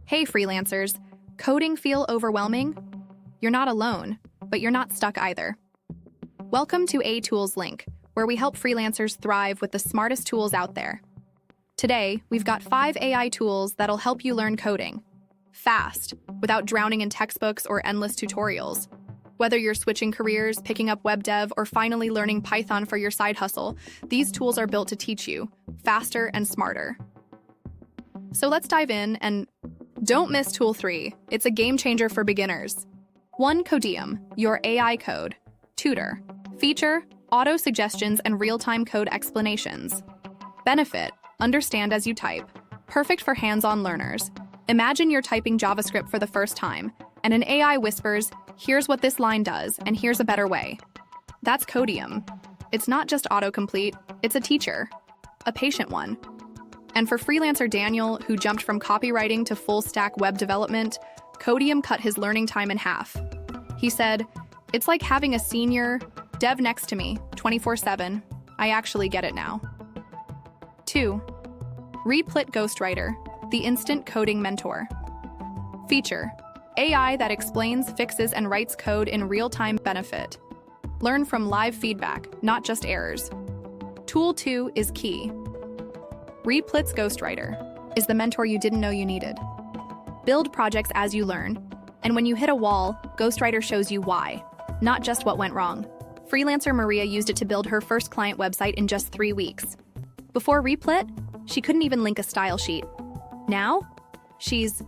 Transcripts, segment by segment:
Hey freelancers, coding feel overwhelming? You're not alone, but you're not stuck either. Welcome to AiToolslink, where we help freelancers thrive with the smartest tools out there. Today, we've got 5 AI tools that'll help you learn coding fast, without drowning in textbooks or endless tutorials. Whether you're switching careers, picking up web dev, or finally learning Python for your side hustle, these tools are built to teach you faster and smarter. So let's dive in and don't miss Tool 3. It's a game changer for beginners. 1. Codeium, your AI code tutor. Feature, auto suggestions and real-time code explanations. Benefit, understand as you type. Perfect for hands-on learners. Imagine you're typing JavaScript for the first time, and an AI whispers, here's what this line does, and here's a better way. That's Codeium. It's not just autocomplete, it's a teacher. A patient one. And for freelancer Daniel, who jumped from copywriting to full-stack web development, Codeium cut his learning time in half. He said, it's like having a senior dev next to me, 24/7. I actually get it now. 2. Replit Ghostwriter, the instant coding mentor. Feature, AI that explains, fixes, and writes code in real-time. Benefit, learn from live feedback, not just errors. Tool 2 is key. Replit's Ghostwriter is the mentor you didn't know you needed. Build projects as you learn, and when you hit a wall, Ghostwriter shows you why, not just what went wrong. Freelancer Maria used it to build her first client website in just 3 weeks. Before Replit, she couldn't even link a style sheet. Now, she's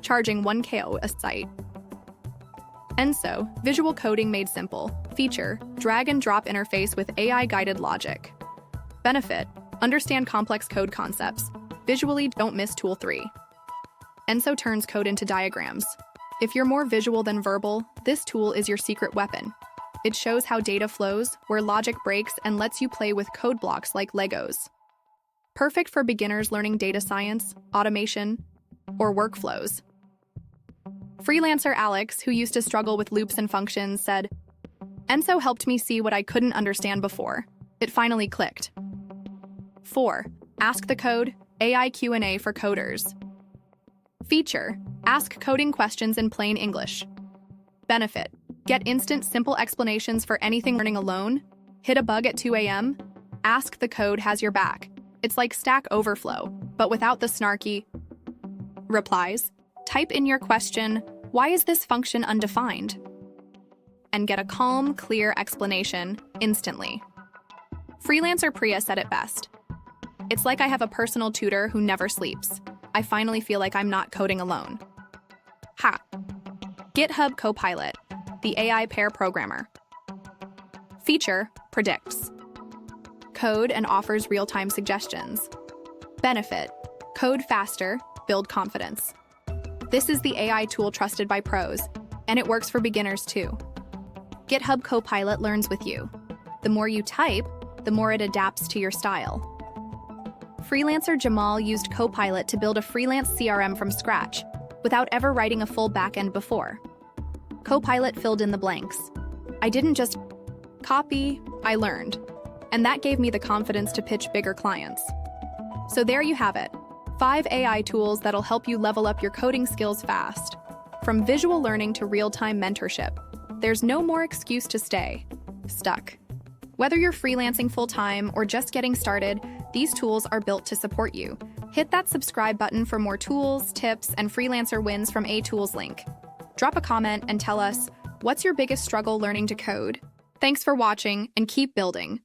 charging $1,000 a site. Enso, visual coding made simple. Feature, drag and drop interface with AI-guided logic. Benefit, understand complex code concepts. Visually, don't miss Tool 3. Enso turns code into diagrams. If you're more visual than verbal, this tool is your secret weapon. It shows how data flows, where logic breaks, and lets you play with code blocks like Legos. Perfect for beginners learning data science, automation, or workflows. Freelancer Alex, who used to struggle with loops and functions, said, Enso helped me see what I couldn't understand before. It finally clicked. 4. AskTheCode, AI Q&A for coders. Feature, ask coding questions in plain English. Benefit, get instant, simple explanations for anything. Learning alone? Hit a bug at 2 a.m.? AskTheCode has your back. It's like Stack Overflow, but without the snarky replies. Type in your question, why is this function undefined? And get a calm, clear explanation instantly. Freelancer Priya said it best. It's like I have a personal tutor who never sleeps. I finally feel like I'm not coding alone. Ha! GitHub Copilot, the AI pair programmer. Feature, predicts. Code and offers real-time suggestions. Benefit, code faster, build confidence. This is the AI tool trusted by pros, and it works for beginners too. GitHub Copilot learns with you. The more you type, the more it adapts to your style. Freelancer Jamal used Copilot to build a freelance CRM from scratch, without ever writing a full backend before. Copilot filled in the blanks. I didn't just copy, I learned. And that gave me the confidence to pitch bigger clients. So there you have it, 5 AI tools that'll help you level up your coding skills fast. From visual learning to real-time mentorship, there's no more excuse to stay stuck. Whether you're freelancing full-time or just getting started, these tools are built to support you. Hit that subscribe button for more tools, tips, and freelancer wins from AiToolslink. Drop a comment and tell us, what's your biggest struggle learning to code? Thanks for watching, and keep building.